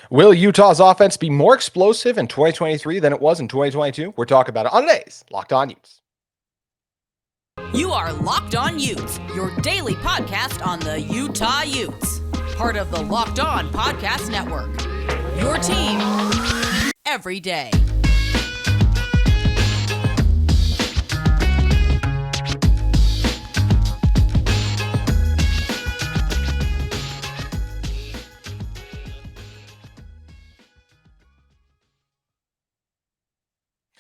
Will Utah's offense be more explosive in 2023 than it was in 2022? We're talking about it on today's Locked On Utes. You are Locked On Utes, your daily podcast on the Utah Utes. Part of the Locked On Podcast Network. Your team every day.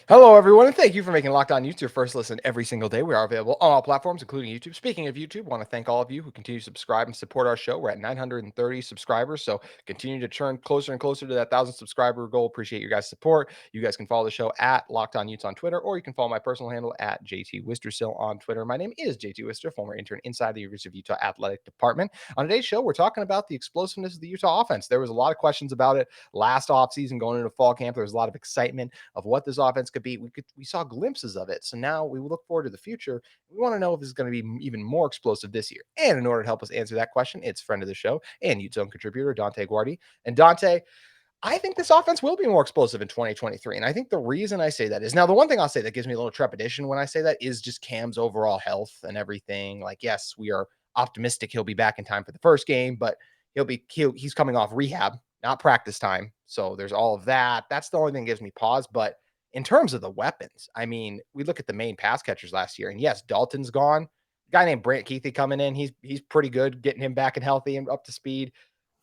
Hello, everyone, and thank you for making Locked On Utes your first listen every single day. We are available on all platforms, including YouTube. Speaking of YouTube, I want to thank all of you who continue to subscribe and support our show. We're at 930 subscribers, so continue to turn closer and closer to that 1,000 subscriber goal. Appreciate your guys' support. You guys can follow the show at Locked On Utes on Twitter, or you can follow my personal handle at JT Wistrcill on Twitter. My name is JT Wister, former intern inside the University of Utah Athletic Department. On today's show, we're talking about the explosiveness of the Utah offense. There was a lot of questions about it last offseason going into fall camp. There was a lot of excitement of what this offense could be. We saw glimpses of it. So now we look forward to the future. We want to know if this is going to be even more explosive this year. And in order to help us answer that question, it's friend of the show and UteZone contributor Dante Guardi. And Dante, I think this offense will be more explosive in 2023. And I think the reason I say that is now the one thing I'll say that gives me a little trepidation when I say that is just Cam's overall health and everything. Like, yes, we are optimistic he'll be back in time for the first game, but he's coming off rehab, not practice time. So there's all of that. That's the only thing that gives me pause. But in terms of the weapons, I mean, we look at the main pass catchers last year, and yes, Dalton's gone. A guy named Brant Keithy coming in, he's pretty good, getting him back and healthy and up to speed.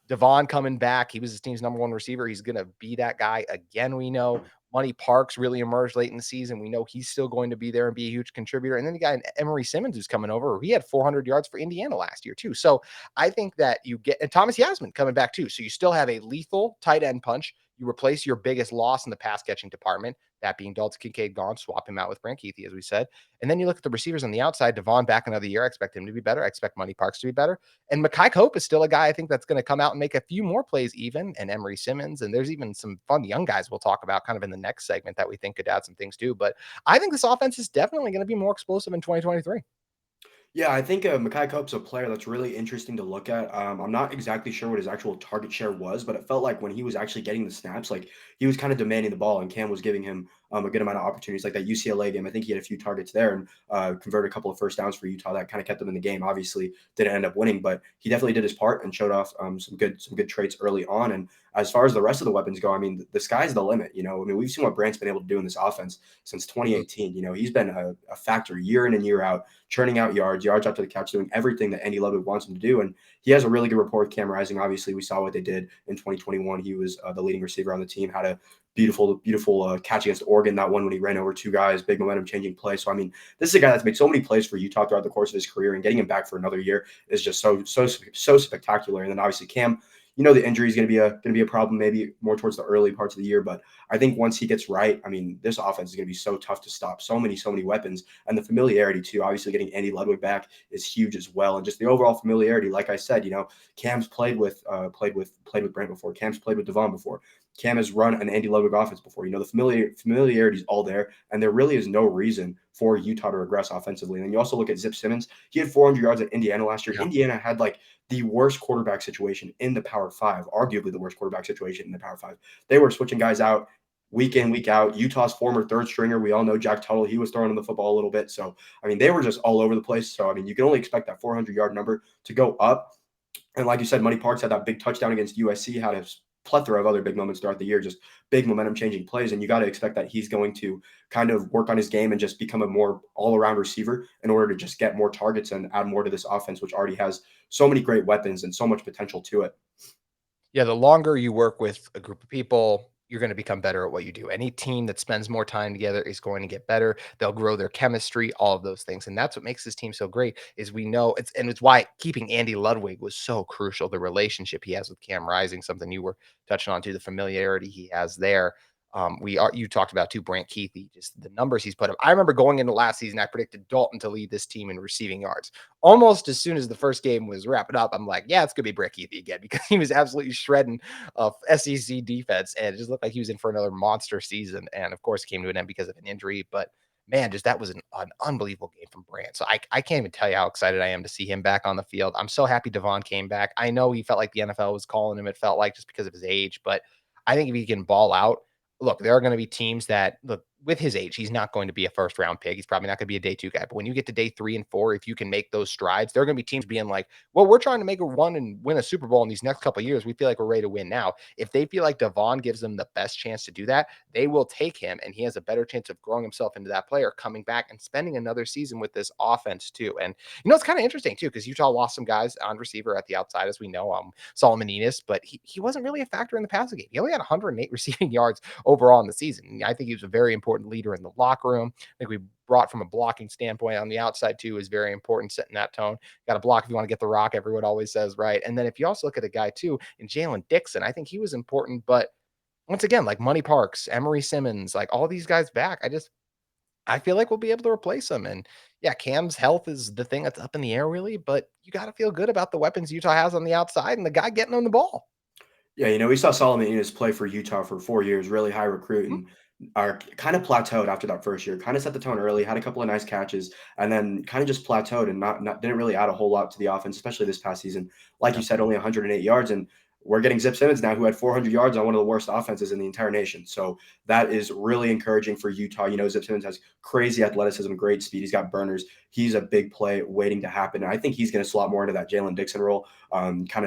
Devon coming back. He was his team's number one receiver. He's going to be that guy again. We know Money Parks really emerged late in the season. We know he's still going to be there and be a huge contributor. And then you got Emery Simmons who's coming over. He had 400 yards for Indiana last year too. So I think that you get, and Thomas Yasmin coming back too. So you still have a lethal tight end punch. You replace your biggest loss in the pass catching department, that being Dalton Kincaid gone, swap him out with Brant Keithy, as we said. And then you look at the receivers on the outside, Devon back another year. I expect him to be better. I expect Money Parks to be better. And Mekhi Cope is still a guy I think that's going to come out and make a few more plays even, and Emery Simmons. And there's even some fun young guys we'll talk about kind of in the next segment that we think could add some things too. But I think this offense is definitely going to be more explosive in 2023. Yeah, I think Mekhi Cope's a player that's really interesting to look at. I'm not exactly sure what his actual target share was, but it felt like when he was actually getting the snaps, like he was kind of demanding the ball, and Cam was giving him a good amount of opportunities. Like that UCLA game, I think he had a few targets there and converted a couple of first downs for Utah that kind of kept them in the game. Obviously, didn't end up winning, but he definitely did his part and showed off some good traits early on. And as far as the rest of the weapons go, I mean, the sky's the limit. I mean, we've seen what Brandt's been able to do in this offense since 2018. He's been a factor year in and year out, churning out yards after the catch, doing everything that Andy Ludwig wants him to do. And he has a really good rapport with Cam Rising. Obviously, we saw what they did in 2021. He was the leading receiver on the team, had a beautiful catch against Oregon, that one when he ran over two guys, big momentum changing play. So, I mean, this is a guy that's made so many plays for Utah throughout the course of his career, and getting him back for another year is just so spectacular. And then obviously Cam, the injury is going to be a problem maybe more towards the early parts of the year, but I think once he gets right, I mean, this offense is going to be so tough to stop. So many weapons, and the familiarity too. Obviously, getting Andy Ludwig back is huge as well, and just the overall familiarity. Like I said, Cam's played with Brant before. Cam's played with Devon before. Cam has run an Andy Ludwig offense before. The familiarity is all there, and there really is no reason for Utah to regress offensively. And then you also look at Zip Simmons. He had 400 yards at Indiana last year. Yeah. Indiana had like the worst quarterback situation in the Power Five, arguably the worst quarterback situation in the Power Five. They were switching guys out week in, week out. Utah's former third stringer, we all know Jack Tuttle, he was throwing the football a little bit. So, I mean, they were just all over the place. So, I mean, you can only expect that 400-yard number to go up. And like you said, Money Parks had that big touchdown against USC, had a plethora of other big moments throughout the year, just big momentum changing plays. And you got to expect that he's going to kind of work on his game and just become a more all around receiver in order to just get more targets and add more to this offense, which already has so many great weapons and so much potential to it. Yeah, the longer you work with a group of people, you're going to become better at what you do. Any team that spends more time together is going to get better. They'll grow their chemistry, all of those things. And that's what makes this team so great is we know it's why keeping Andy Ludwig was so crucial. The relationship he has with Cam Rising, something you were touching on too, the familiarity he has there. You talked about too, Brant Keithy, just the numbers he's put up. I remember going into last season, I predicted Dalton to lead this team in receiving yards. Almost as soon as the first game was wrapping up, I'm like, yeah, it's gonna be Brant Keithy again because he was absolutely shredding SEC defense, and it just looked like he was in for another monster season. And of course, it came to an end because of an injury. But man, just that was an unbelievable game from Brant. So I can't even tell you how excited I am to see him back on the field. I'm so happy Devon came back. I know he felt like the NFL was calling him. It felt like just because of his age, but I think if he can ball out, look, there are going to be teams that look with his age, he's not going to be a first round pick. He's probably not going to be a day 2 guy. But when you get to day 3 and 4, if you can make those strides, there are going to be teams being like, well, we're trying to make a run and win a Super Bowl in these next couple of years. We feel like we're ready to win now. If they feel like Devon gives them the best chance to do that, they will take him, and he has a better chance of growing himself into that player, coming back and spending another season with this offense too. And it's kind of interesting too, because Utah lost some guys on receiver at the outside, as we know, Solomon Enos, but he wasn't really a factor in the passing game. He only had 108 receiving yards overall in the season. I think he was a very important leader in the locker room. I think we brought from a blocking standpoint on the outside too is very important, setting that tone. Got to block if you want to get the rock, everyone always says, right? And then if you also look at a guy too in Jalen Dixon, I think he was important, but once again, like Money Parks, Emery Simmons, like all these guys back, I feel like we'll be able to replace them. And yeah, Cam's health is the thing that's up in the air, really, but you got to feel good about the weapons Utah has on the outside and the guy getting on the ball. Yeah, we saw Solomon Enos play for Utah for 4 years, really high recruit, Mhm. and are kind of plateaued after that first year. Kind of set the tone early, had a couple of nice catches, and then kind of just plateaued and not didn't really add a whole lot to the offense, especially this past season. Like you Yeah. said, only 108 yards, and we're getting Zip Simmons now, who had 400 yards on one of the worst offenses in the entire nation. So that is really encouraging for Utah. Zip Simmons has crazy athleticism, great speed. He's got burners. He's a big play waiting to happen. And I think he's going to slot more into that Jalen Dixon role, kind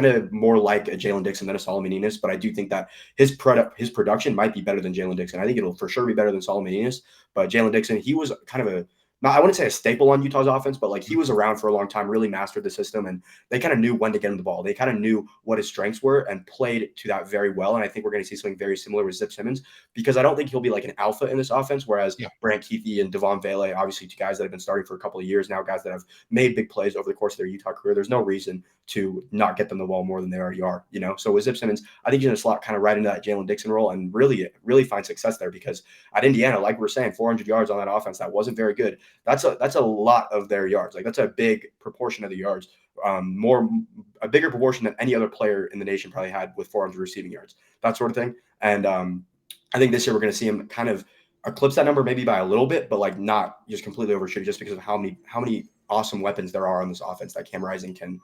of more like a Jalen Dixon than a Solomon Enos, but I do think that his production might be better than Jalen Dixon. I think it'll for sure be better than Solomon Enos, but Jalen Dixon, he was kind of I wouldn't say a staple on Utah's offense, but like he was around for a long time, really mastered the system, and they kind of knew when to get him the ball. They kind of knew what his strengths were and played to that very well. And I think we're going to see something very similar with Zip Simmons, because I don't think he'll be like an alpha in this offense, whereas Yeah. Brant Keithy and Devon Vele, obviously two guys that have been starting for a couple of years now, guys that have made big plays over the course of their Utah career. There's no reason to not get them the ball more than they already are, So with Zip Simmons, I think he's going to slot kind of right into that Jalen Dixon role and really find success there, because at Indiana, like we're saying, 400 yards on that offense, that wasn't very good. That's a lot of their yards. Like that's a big proportion of the yards, a bigger proportion than any other player in the nation probably had with 400 receiving yards, that sort of thing. And I think this year we're going to see him kind of eclipse that number maybe by a little bit, but like not just completely overshoot it, just because of how many awesome weapons there are on this offense that Cam Rising can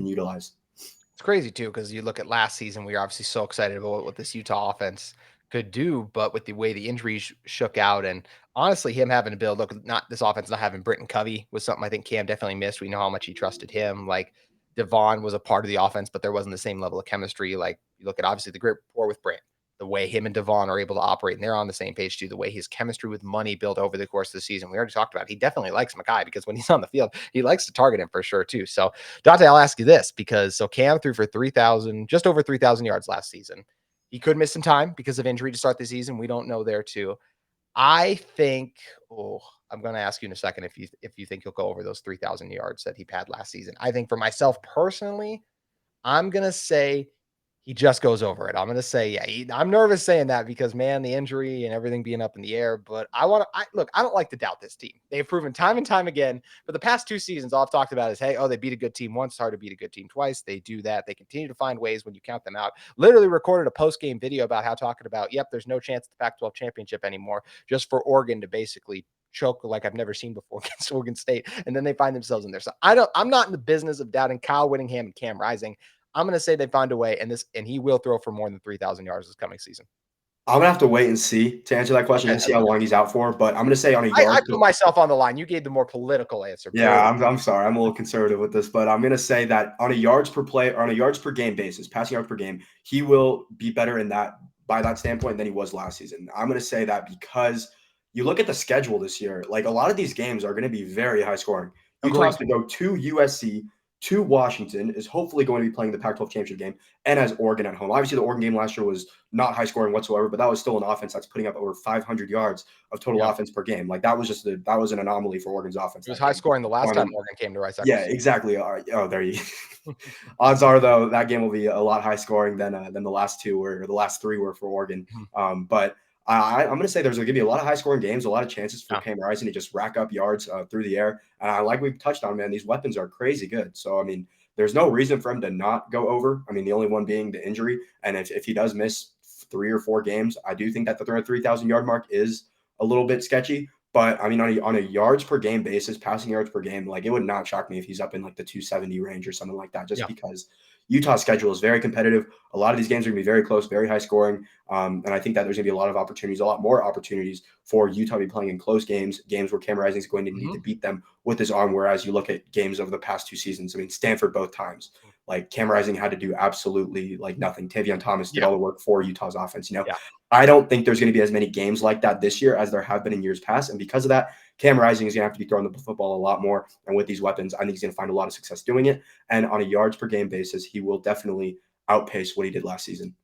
utilize. It's crazy too, because you look at last season, we were obviously so excited about what this Utah offense could do, but with the way the injuries shook out, and honestly, him having to build, look, not this offense not having Britton Covey was something I think Cam definitely missed. We know how much he trusted him. Like Devon was a part of the offense, but there wasn't the same level of chemistry. Like you look at obviously the great rapport with Brant, the way him and Devon are able to operate, and they're on the same page too. The way his chemistry with Money built over the course of the season. We already talked about it. He definitely likes Mackay, because when he's on the field, he likes to target him for sure too. So Dante, I'll ask you this, because so Cam threw for 3,000, just over 3,000 yards last season. He could miss some time because of injury to start the season. We don't know there too. I think, I'm going to ask you in a second if you think he'll go over those 3,000 yards that he had last season. I think for myself personally, I'm going to say he just goes over it. I'm going to say, yeah, I'm nervous saying that because, man, the injury and everything being up in the air. But look, I don't like to doubt this team. They've proven time and time again for the past 2 seasons. All I've talked about is, hey, they beat a good team once. It's hard to beat a good team twice. They do that. They continue to find ways when you count them out. Literally recorded a post-game video about talking about, yep, there's no chance at the Pac-12 championship anymore, just for Oregon to basically choke like I've never seen before against Oregon State. And then they find themselves in there. So I'm not in the business of doubting Kyle Whittingham and Cam Rising. I'm going to say they find a way, and he will throw for more than 3,000 yards this coming season. I'm gonna have to wait and see to answer that question Okay, and see how long he's out for. But I'm gonna say on a I yard. put myself on the line. You gave the more political answer. Yeah, I'm sorry. I'm a little conservative with this, but I'm going to say that on a yards per play or on a yards per game basis, passing yards per game, he will be better in that by that standpoint than he was last season. I'm going to say that because you look at the schedule this year, like a lot of these games are going to be very high scoring. Utah has to go to USC, to Washington, is hopefully going to be playing the Pac-12 championship game, and has Oregon at home. Obviously, the Oregon game last year was not high scoring whatsoever, but that was still an offense that's putting up over 500 yards of total offense per game. Like that was an anomaly for Oregon's offense. It was high scoring the last time Oregon came to Rice. Yeah, exactly. Oh, there you. Odds are though that game will be a lot high scoring than the last two or the last three were for Oregon. But I'm going to say there's going to be a lot of high scoring games, a lot of chances for Cam Rising to just rack up yards through the air. And like we've touched on, man, these weapons are crazy good. So, I mean, there's no reason for him to not go over. I mean, the only one being the injury. And if he does miss 3 or 4 games, I do think that the 3,000 yard mark is a little bit sketchy. But I mean, on a yards per game basis, passing yards per game, like it would not shock me if he's up in like the 270 range or something like that, just Yeah. because Utah's schedule is very competitive. A lot of these games are going to be very close, very high scoring. And I think that there's going to be a lot of opportunities, a lot more opportunities for Utah to be playing in close games where Cam Rising is going to need to beat them with his arm. Whereas you look at games over the past 2 seasons, I mean, Stanford both times, like Cam Rising had to do absolutely like nothing. Tavion Thomas did all the work for Utah's offense. I don't think there's going to be as many games like that this year as there have been in years past. And because of that, Cam Rising is going to have to be throwing the football a lot more. And with these weapons, I think he's going to find a lot of success doing it. And on a yards per game basis, he will definitely outpace what he did last season.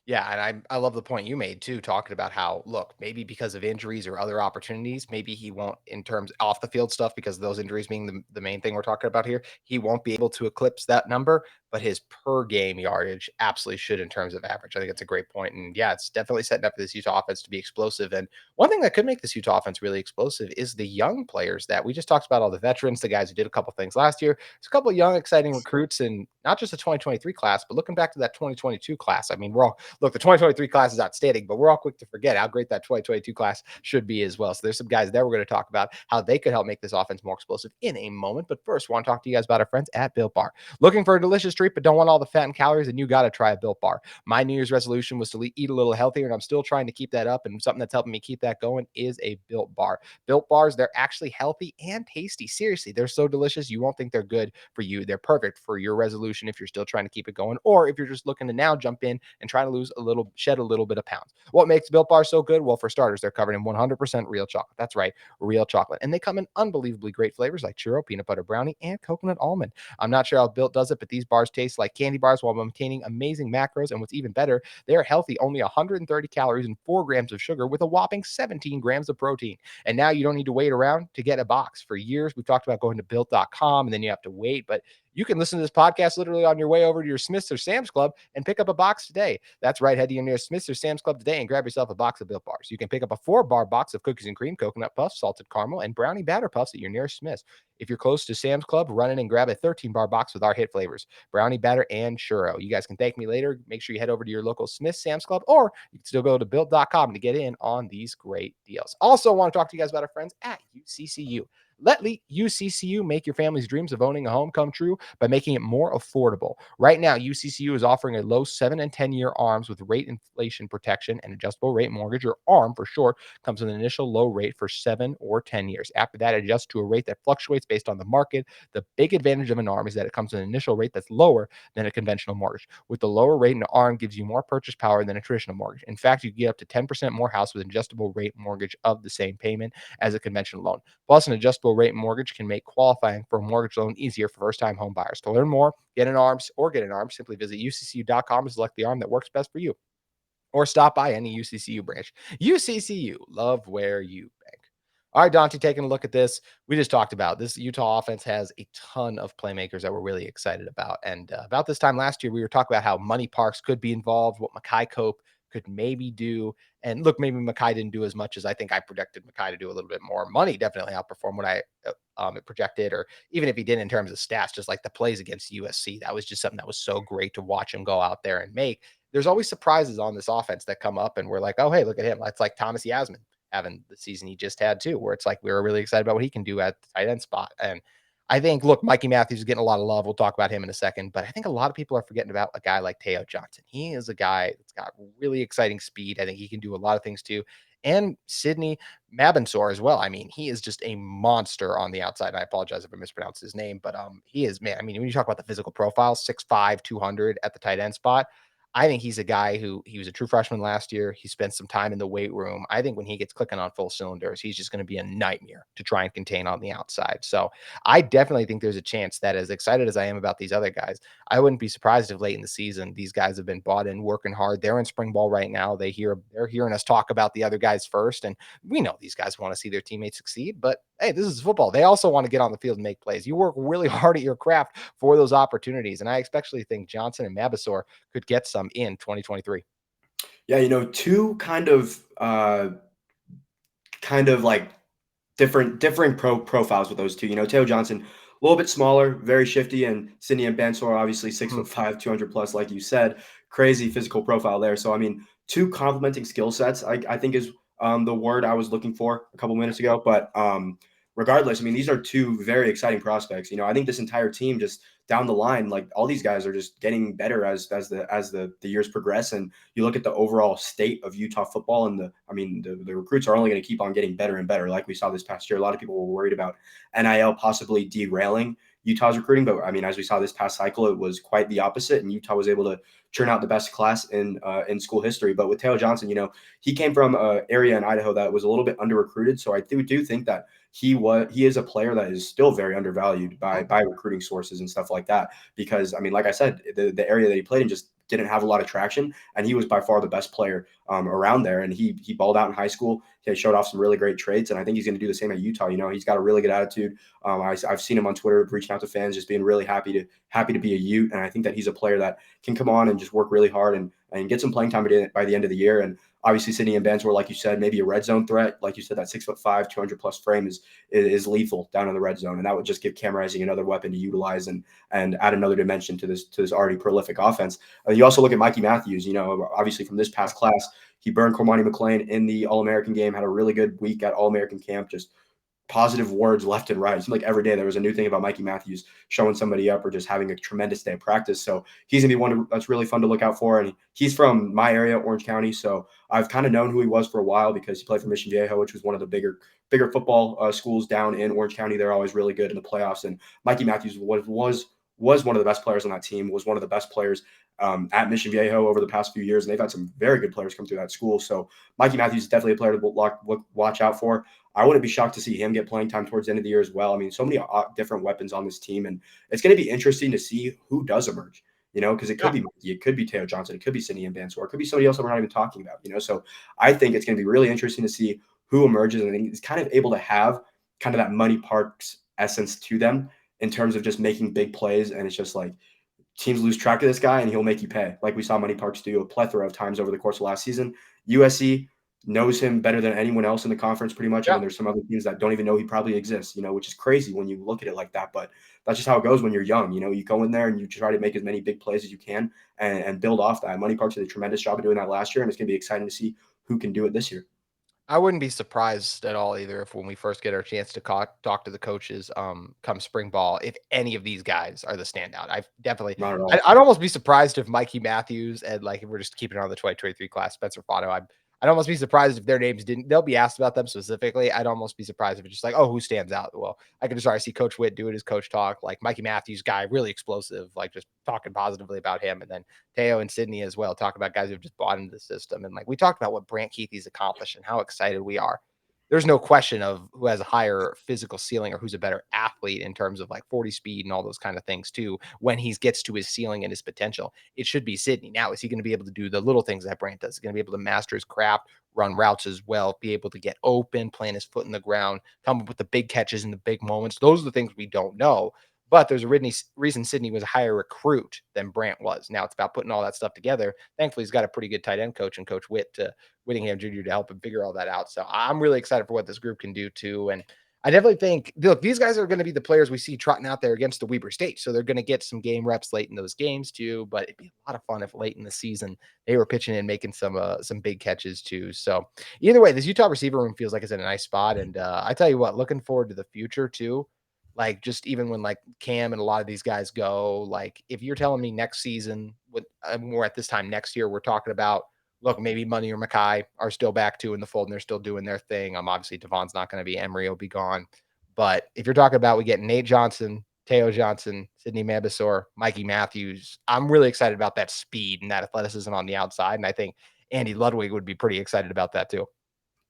Yeah, and I love the point you made too, talking about how, look, maybe because of injuries or other opportunities, maybe he won't, in terms off the field stuff, because of those injuries being the main thing we're talking about here, he won't be able to eclipse that number, but his per game yardage absolutely should in terms of average. I think it's a great point. And yeah, it's definitely setting up for this Utah offense to be explosive. And one thing that could make this Utah offense really explosive is the young players that we just talked about, all the veterans, the guys who did a couple things last year. There's a couple of young, exciting recruits, and not just the 2023 class, but looking back to that 2022 class. I mean, look, the 2023 class is outstanding, but we're all quick to forget how great that 2022 class should be as well. So there's some guys there we're going to talk about how they could help make this offense more explosive in a moment. But first, I want to talk to you guys about our friends at Built Bar. Looking for a delicious treat, but don't want all the fat and calories, and you got to try a Built Bar. My New Year's resolution was to eat a little healthier, and I'm still trying to keep that up. And something that's helping me keep that going is a Built Bar. Built Bars, they're actually healthy and tasty. Seriously, they're so delicious, you won't think they're good for you. They're perfect for your resolution if you're still trying to keep it going, or if you're just looking to now jump in and try to shed a little bit of pounds. What makes Built Bar so good? Well, for starters, they're covered in 100% real chocolate. That's right, real chocolate. And they come in unbelievably great flavors like churro, peanut butter brownie, and coconut almond. I'm not sure how Built does it, but these bars taste like candy bars while maintaining amazing macros. And what's even better, they're healthy, only 130 calories and 4 grams of sugar with a whopping 17 grams of protein. And now you don't need to wait around to get a box. For years, we've talked about going to built.com and then you have to wait, but you can listen to this podcast literally on your way over to your Smith's or Sam's Club and pick up a box today. That's right. Head to your nearest Smith's or Sam's Club today and grab yourself a box of Built Bars. You can pick up a 4-bar box of cookies and cream, coconut puffs, salted caramel, and brownie batter puffs at your nearest Smith's. If you're close to Sam's Club, run in and grab a 13-bar box with our hit flavors, brownie batter and churro. You guys can thank me later. Make sure you head over to your local Smith's, Sam's Club, or you can still go to built.com to get in on these great deals. Also, want to talk to you guys about our friends at UCCU. Let UCCU make your family's dreams of owning a home come true by making it more affordable. Right now, UCCU is offering a low 7 and 10-year ARMs with rate inflation protection and adjustable rate mortgage, or ARM for short, comes with an initial low rate for 7 or 10 years. After that, it adjusts to a rate that fluctuates based on the market. The big advantage of an ARM is that it comes with an initial rate that's lower than a conventional mortgage. With the lower rate, an ARM gives you more purchase power than a traditional mortgage. In fact, you get up to 10% more house with an adjustable rate mortgage of the same payment as a conventional loan. Plus, an adjustable rate mortgage can make qualifying for a mortgage loan easier for first-time home buyers. To learn more, get an ARM, simply visit uccu.com to select the ARM that works best for you, or stop by any UCCU branch. UCCU, love where you bank. All right, Dante, taking a look at this. We just talked about this. Utah offense has a ton of playmakers that we're really excited about. And about this time last year, we were talking about how Money Parks could be involved, what Makai Cope could maybe do. And look, maybe Makai didn't do as much as I think I projected Makai to do a little bit more. Money definitely outperformed what I projected, or even if he did in terms of stats, just like the plays against USC. That was just something that was so great to watch him go out there and make. There's always surprises on this offense that come up, and we're like, oh, hey, look at him. It's like Thomas Yasmin having the season he just had too, where it's like we were really excited about what he can do at the tight end spot. And I think, look, Mikey Matthews is getting a lot of love. We'll talk about him in a second, but I think a lot of people are forgetting about a guy like Teo Johnson. He is a guy that's got really exciting speed. I think he can do a lot of things too. And Sidney Mabansor as well. I mean, he is just a monster on the outside. And I apologize if I mispronounced his name, but he is, man. I mean, when you talk about the physical profile, 6'5", 200 at the tight end spot, I think he's a guy who, he was a true freshman last year. He spent some time in the weight room. I think when he gets clicking on full cylinders, he's just going to be a nightmare to try and contain on the outside. So I definitely think there's a chance that, as excited as I am about these other guys, I wouldn't be surprised if late in the season these guys have been bought in, working hard. They're in spring ball right now. They're hearing us talk about the other guys first, and we know these guys want to see their teammates succeed. But hey, this is football. They also want to get on the field and make plays. You work really hard at your craft for those opportunities, and I especially think Johnson and Mabasor could get some in 2023. Yeah, two kind of like differing profiles with those two. Teo Johnson, a little bit smaller, very shifty, and Sidney and Bansor, obviously 6'5", 200 plus, like you said, crazy physical profile there. So I mean, two complementing skill sets, I think is the word I was looking for a couple minutes ago. But regardless, I mean, these are two very exciting prospects. I think this entire team just down the line, like all these guys are just getting better as the years progress. And you look at the overall state of Utah football, and the recruits are only going to keep on getting better and better. Like we saw this past year, a lot of people were worried about NIL possibly derailing Utah's recruiting, but I mean, as we saw this past cycle, it was quite the opposite, and Utah was able to churn out the best class in school history. But with Teo Johnson, he came from an area in Idaho that was a little bit under recruited, so I do think that he is a player that is still very undervalued by recruiting sources and stuff like that. Because I mean, like I said, the area that he played in just didn't have a lot of traction, and he was by far the best player around there. And he balled out in high school. He showed off some really great traits, and I think he's going to do the same at Utah. He's got a really good attitude. I've seen him on Twitter reaching out to fans, just being really happy to be a Ute, and I think that he's a player that can come on and just work really hard and get some playing time by the end of the year. And obviously, Sydney and Bansor, like you said, maybe a red zone threat. Like you said, that 6'5", 200+ frame is lethal down in the red zone, and that would just give Cam Rising another weapon to utilize and add another dimension to this already prolific offense. You also look at Mikey Matthews. Obviously from this past class, he burned Cormani McLean in the All-American game. Had a really good week at All-American camp. Just positive words left and right. It seemed like every day there was a new thing about Mikey Matthews showing somebody up or just having a tremendous day of practice. So he's going to be one that's really fun to look out for. And he's from my area, Orange County. So I've kind of known who he was for a while because he played for Mission Viejo, which was one of the bigger football schools down in Orange County. They're always really good in the playoffs. And Mikey Matthews was one of the best players on that team, was one of the best players at Mission Viejo over the past few years. And they've had some very good players come through that school. So Mikey Matthews is definitely a player to watch out for. I wouldn't be shocked to see him get playing time towards the end of the year as well. I mean, so many different weapons on this team, and it's going to be interesting to see who does emerge, because it could be Mikey, it could be Teo Johnson, it could be Sidney and Bansor, it could be somebody else that we're not even talking about, So I think it's going to be really interesting to see who emerges, and he's kind of able to have kind of that Money Parks essence to them in terms of just making big plays. And it's just like teams lose track of this guy and he'll make you pay, like we saw Money Parks do a plethora of times over the course of last season. USC knows him better than anyone else in the conference pretty much. And there's some other teams that don't even know he probably exists, which is crazy when you look at it like that. But that's just how it goes when you're young. You go in there and you try to make as many big plays as you can and build off that. Money Parks did a tremendous job of doing that last year, and it's going to be exciting to see who can do it this year. I wouldn't be surprised at all either if when we first get our chance to talk to the coaches come spring ball, if any of these guys are the standout. Not at all. I'd almost be surprised if Mikey Matthews and if we're just keeping it on the 2023 class, Spencer Fotto, I'd almost be surprised if their names they'll be asked about them specifically. I'd almost be surprised if it's just like, oh, who stands out? Well, I can just already see Coach Witt do it as coach talk, like Mikey Matthews guy, really explosive, like just talking positively about him. And then Teo and Sydney as well, talk about guys who've just bought into the system. And we talked about what Brant Keithy's accomplished and how excited we are. There's no question of who has a higher physical ceiling or who's a better athlete in terms of 40 speed and all those kind of things too. When he gets to his ceiling and his potential, it should be Sydney. Now, is he going to be able to do the little things that Brant does? Is he going to be able to master his craft, run routes as well, be able to get open, plant his foot in the ground, come up with the big catches in the big moments? Those are the things we don't know. But there's a reason Sydney was a higher recruit than Brant was. Now it's about putting all that stuff together. Thankfully, he's got a pretty good tight end coach and Coach Whittingham Jr. to help him figure all that out. So I'm really excited for what this group can do too. And I definitely think, look, these guys are going to be the players we see trotting out there against the Weber State. So they're going to get some game reps late in those games too. But it'd be a lot of fun if late in the season they were pitching in, making some big catches too. So either way, this Utah receiver room feels like it's in a nice spot. And I tell you what, looking forward to the future too. Just even when Cam and a lot of these guys go, if you're telling me next season, we're at this time next year, we're talking about, look, maybe Money or Mackay are still back too in the fold and they're still doing their thing. Obviously Devon's not going to be, Emery will be gone. But if you're talking about we get Nate Johnson, Teo Johnson, Sidney Mabasor, Mikey Matthews, I'm really excited about that speed and that athleticism on the outside. And I think Andy Ludwig would be pretty excited about that too.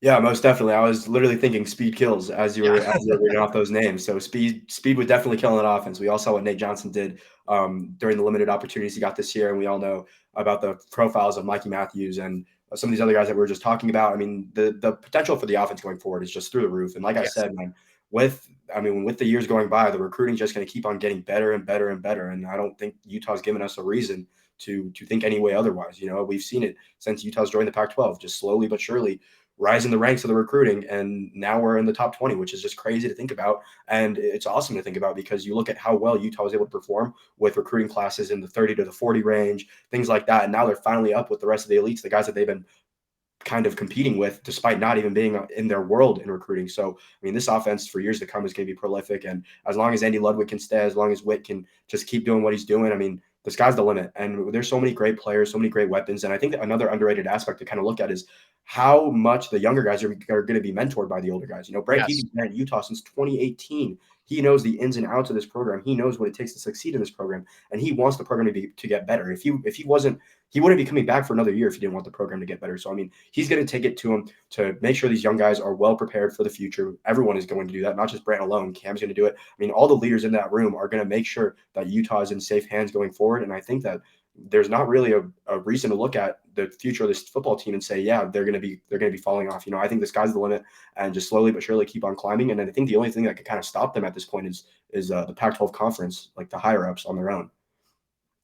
Yeah, most definitely. I was literally thinking speed kills as you were reading off those names. So speed would definitely kill an offense. We all saw what Nate Johnson did during the limited opportunities he got this year, and we all know about the profiles of Mikey Matthews and some of these other guys that we were just talking about. I mean, the potential for the offense going forward is just through the roof. And like I said, man, with the years going by, the recruiting is just going to keep on getting better and better and better. And I don't think Utah's given us a reason to think any way otherwise. We've seen it since Utah's joined the Pac-12, just slowly but surely rise in the ranks of the recruiting. And now we're in the top 20, which is just crazy to think about. And it's awesome to think about because you look at how well Utah was able to perform with recruiting classes in the 30 to the 40 range, things like that. And now they're finally up with the rest of the elites, the guys that they've been kind of competing with, despite not even being in their world in recruiting. So, I mean, this offense for years to come is going to be prolific. And as long as Andy Ludwig can stay, as long as Witt can just keep doing what he's doing, I mean, the sky's the limit. And there's so many great players, so many great weapons. And I think that another underrated aspect to kind of look at is how much the younger guys are going to be mentored by the older guys. You know, Brent Yes. Keeby's been at Utah since 2018. He knows the ins and outs of this program. He knows what it takes to succeed in this program, and he wants the program to get better. If he wasn't, he wouldn't be coming back for another year if he didn't want the program to get better. So I mean, he's going to take it to him to make sure these young guys are well prepared for the future. Everyone is going to do that, not just Brant alone. Cam's going to do it. I mean, all the leaders in that room are going to make sure that Utah is in safe hands going forward. And I think that there's not really a reason to look at the future of this football team and say, yeah, they're going to be falling off. You know, I think the sky's the limit, and just slowly but surely keep on climbing. And I think the only thing that could kind of stop them at this point is the Pac-12 conference, like the higher ups on their own.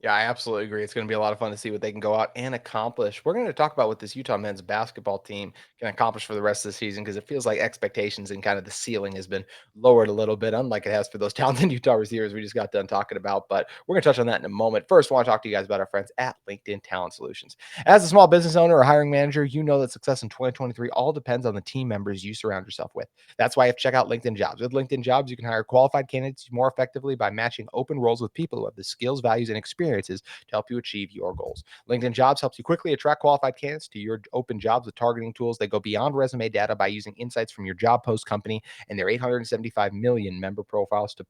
Yeah, I absolutely agree. It's going to be a lot of fun to see what they can go out and accomplish. We're going to talk about what this Utah men's basketball team can accomplish for the rest of the season, because it feels like expectations and kind of the ceiling has been lowered a little bit, unlike it has for those talented Utah receivers we just got done talking about. But we're going to touch on that in a moment. First, I want to talk to you guys about our friends at LinkedIn Talent Solutions. As a small business owner or hiring manager, you know that success in 2023 all depends on the team members you surround yourself with. That's why you have to check out LinkedIn Jobs. With LinkedIn Jobs, you can hire qualified candidates more effectively by matching open roles with people who have the skills, values, and experiences to help you achieve your goals. LinkedIn Jobs helps you quickly attract qualified candidates to your open jobs with targeting tools that go beyond resume data by using insights from your job post company and their 875 million member profiles to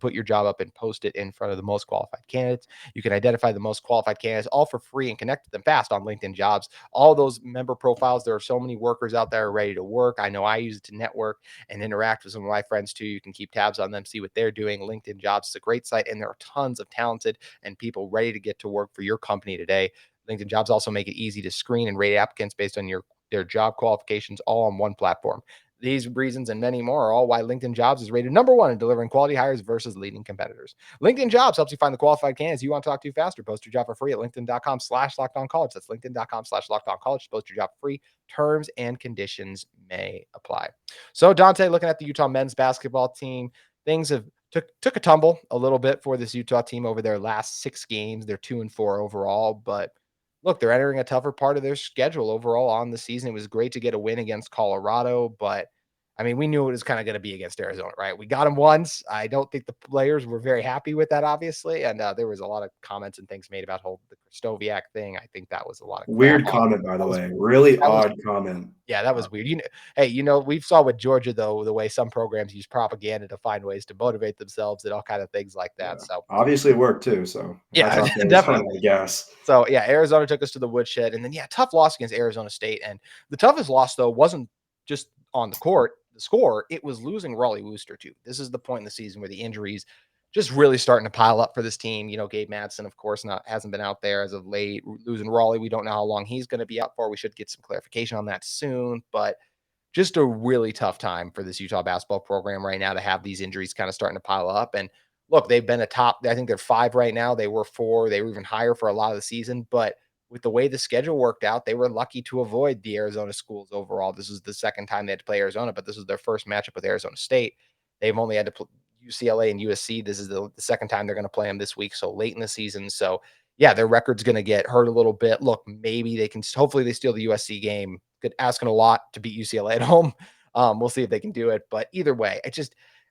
put your job up and post it in front of the most qualified candidates. You can identify the most qualified candidates all for free and connect with them fast on LinkedIn Jobs. All those member profiles, there are so many workers out there ready to work. I know I use it to network and interact with some of my friends too. You can keep tabs on them, see what they're doing. LinkedIn Jobs is a great site, and there are tons of talented and people ready to get to work for your company today. LinkedIn Jobs also make it easy to screen and rate applicants based on their job qualifications, all on one platform. These reasons and many more are all why LinkedIn Jobs is rated #1 in delivering quality hires versus leading competitors. LinkedIn Jobs helps you find the qualified candidates you want to talk to faster. Post your job for free at linkedin.com/lockedoncollege. That's linkedin.com/lockedoncollege. Post your job for free. Terms and conditions may apply. So, Dante, looking at the Utah men's basketball team, things have took a tumble a little bit for this Utah team over their last 6 games. They're 2-4 overall, but look, they're entering a tougher part of their schedule overall on the season. It was great to get a win against Colorado, but I mean, we knew it was kind of going to be against Arizona, right? We got them once. I don't think the players were very happy with that, obviously. And there was a lot of comments and things made about the Kristoviak thing. I think that was a lot of crap. Weird comment, by the That was way. Really that was odd comment. yeah, that was weird. Hey, we saw with Georgia though the way some programs use propaganda to find ways to motivate themselves and all kind of things like Yeah. that. So Obviously it worked too. So hats yeah, off to Arizona, definitely. I guess. So yeah, Arizona took us to the woodshed, and then tough loss against Arizona State. And the toughest loss though wasn't just on the court, the score. It was losing Raleigh Wooster too. This is the point in the season where the injuries just really starting to pile up for this team. Gabe Madsen, of course, hasn't been out there as of late. Losing Raleigh, we don't know how long he's going to be out for. We should get some clarification on that soon, but just a really tough time for this Utah basketball program right now to have these injuries kind of starting to pile up. And look, they've been I think they're 5 right now. They were 4. They were even higher for a lot of the season. But with the way the schedule worked out, they were lucky to avoid the Arizona schools overall. This is the second time they had to play Arizona, but this was their first matchup with Arizona State. They've only had to play UCLA and USC. This is the second time they're going to play them this week, so late in the season. So yeah, their record's going to get hurt a little bit. Look, maybe they can. Hopefully, they steal the USC game. Good, asking a lot to beat UCLA at home. We'll see if they can do it. But either way,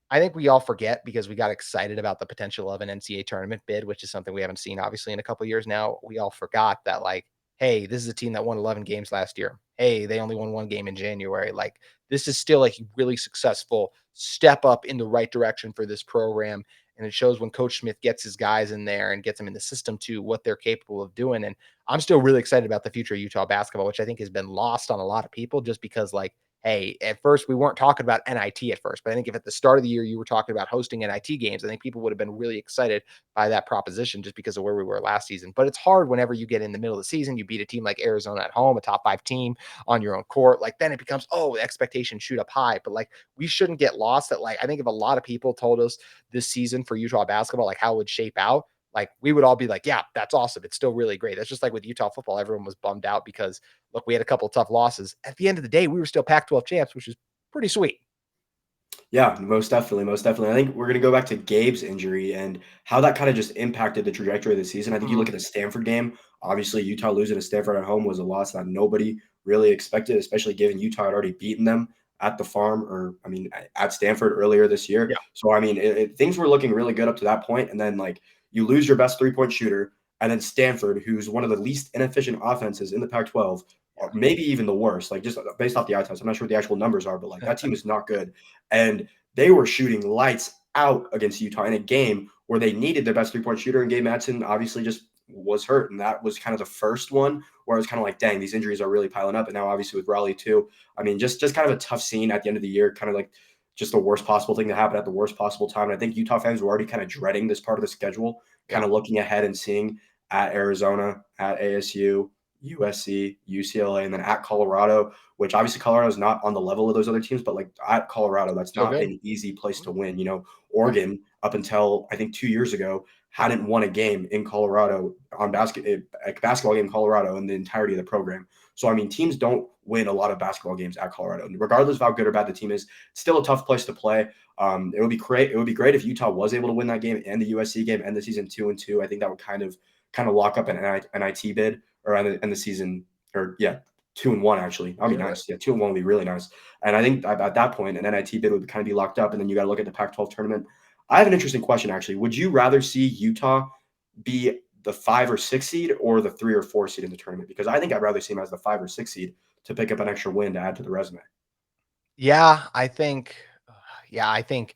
I think we all forget because we got excited about the potential of an NCAA tournament bid, which is something we haven't seen obviously in a couple of years now. We all forgot that, like, hey, this is a team that won 11 games last year. Hey, they only won 1 game in January. Like, this is still a really successful step up in the right direction for this program. And it shows when Coach Smith gets his guys in there and gets them in the system too, what they're capable of doing. And I'm still really excited about the future of Utah basketball, which I think has been lost on a lot of people just because, like, hey, at first we weren't talking about NIT at first, but I think if at the start of the year you were talking about hosting NIT games, I think people would have been really excited by that proposition just because of where we were last season. But it's hard whenever you get in the middle of the season, you beat a team like Arizona at home, a top 5 team on your own court. Like, then it becomes, oh, expectations shoot up high. But like, we shouldn't get lost that, like, I think if a lot of people told us this season for Utah basketball, like how it would shape out, like we would all be like, yeah, that's awesome. It's still really great. That's just like with Utah football. Everyone was bummed out because look, we had a couple of tough losses. At the end of the day, we were still Pac-12 champs, which is pretty sweet. Yeah, most definitely, most definitely. I think we're going to go back to Gabe's injury and how that kind of just impacted the trajectory of the season. I think you look at the Stanford game. Obviously, Utah losing to Stanford at home was a loss that nobody really expected, especially given Utah had already beaten them at the farm, or I mean, at Stanford earlier this year. Yeah. So I mean, things were looking really good up to that point, and then like you lose your best 3-point shooter, and then Stanford, who's one of the least inefficient offenses in the Pac-12, or maybe even the worst, like just based off the eye test. I'm not sure what the actual numbers are, but like that team is not good, and they were shooting lights out against Utah in a game where they needed their best 3-point shooter, and Gabe Madsen obviously just was hurt, and that was kind of the first one where I was kind of like, dang, these injuries are really piling up. And now obviously with Raleigh too, I mean, just kind of a tough scene at the end of the year, kind of like just the worst possible thing to happen at the worst possible time. And I think Utah fans were already kind of dreading this part of the schedule, kind Yeah. of looking ahead and seeing at Arizona, at ASU, USC, UCLA, and then at Colorado, which obviously Colorado is not on the level of those other teams, but like at Colorado, that's Still not good. an easy place to win. You know, Oregon, up until I think 2 years ago, hadn't won a game in Colorado on a basketball game in Colorado in the entirety of the program. So I mean, teams don't win a lot of basketball games at Colorado, and regardless of how good or bad the team is, it's still a tough place to play. It would be great. It would be great if Utah was able to win that game and the USC game and the season 2-2. I think that would kind of lock up an NIT bid, or end the season, or yeah, 2-1 actually. That'd be Sure. nice. Yeah, 2-1 would be really nice. And I think at that point, an NIT bid would kind of be locked up, and then you got to look at the Pac-12 tournament. I have an interesting question actually. Would you rather see Utah be the 5 or 6 seed or the 3 or 4 seed in the tournament? Because I think I'd rather see him as the 5 or 6 seed to pick up an extra win to add to the resume. Yeah, I think yeah, I think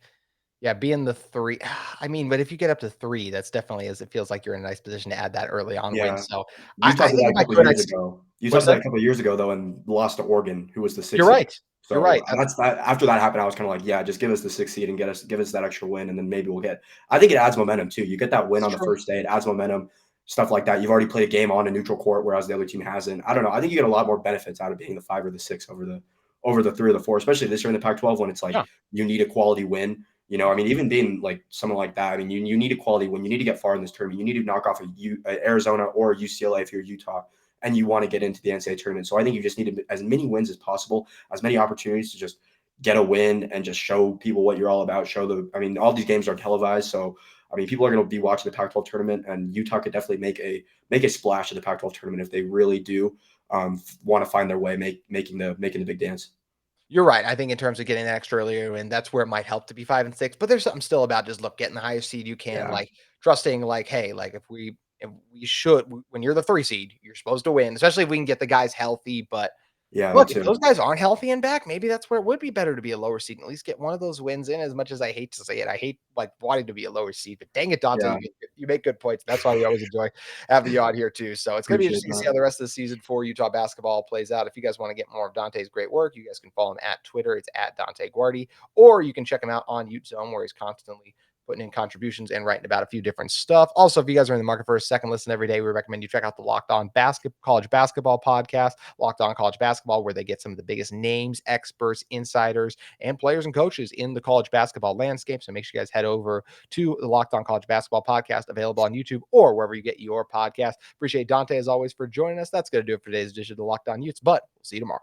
yeah, being the 3 I mean, but if you get up to 3, that's definitely as it feels like you're in a nice position to add that early on win, Yeah. so Utah I did think that if a I couple of could, years ago. Utah what's did that that? a couple of years ago though, and lost to Oregon, who was the 6 You're seed. right. You're So right. that's that. After that happened, I was kind of like, yeah, just give us the 6 seed and give us that extra win, and then maybe we'll get. I think it adds momentum too. You get that win That's on the true. first day, it adds momentum, stuff like that. You've already played a game on a neutral court, whereas the other team hasn't. I don't know. I think you get a lot more benefits out of being the 5 or the 6 over the 3 or the 4, especially this year in the Pac-12 when it's like Yeah. you need a quality win. You know, I mean, even being like someone like that, I mean, you need a quality win. You need to get far in this tournament. You need to knock off a Arizona or UCLA if you're Utah and you want to get into the NCAA tournament. So I think you just need as many wins as possible, as many opportunities to just get a win and just show people what you're all about. I mean, all these games are televised. So, I mean, people are going to be watching the Pac-12 tournament, and Utah could definitely make a splash at the Pac-12 tournament if they really do want to find their way, making the big dance. You're right. I think in terms of getting that extra earlier, and that's where it might help to be 5 and 6. But there's something still about just look, getting the highest seed you can, Yeah. like trusting, like, hey, like if we should, when you're the 3 seed, you're supposed to win, especially if we can get the guys healthy. But Yeah, me look, if those too. guys aren't healthy and back, maybe that's where it would be better to be a lower seed and at least get one of those wins in. As much as I hate to say it, I hate like wanting to be a lower seed, but dang it, Dante, Yeah. you make good points. That's why we always enjoy having you on here too. So it's gonna be Appreciate interesting to see that. how the rest of the season for Utah basketball plays out. If you guys want to get more of Dante's great work, you guys can follow him at Twitter. It's at Dante Guardi, or you can check him out on UteZone where he's constantly putting in contributions and writing about a few different stuff. Also, if you guys are in the market for a second listen every day, we recommend you check out the Locked On College Basketball podcast, Locked On College Basketball, where they get some of the biggest names, experts, insiders, and players and coaches in the college basketball landscape. So make sure you guys head over to the Locked On College Basketball podcast, available on YouTube or wherever you get your podcast. Appreciate Dante as always for joining us. That's going to do it for today's edition of the Locked On Utes, but we'll see you tomorrow.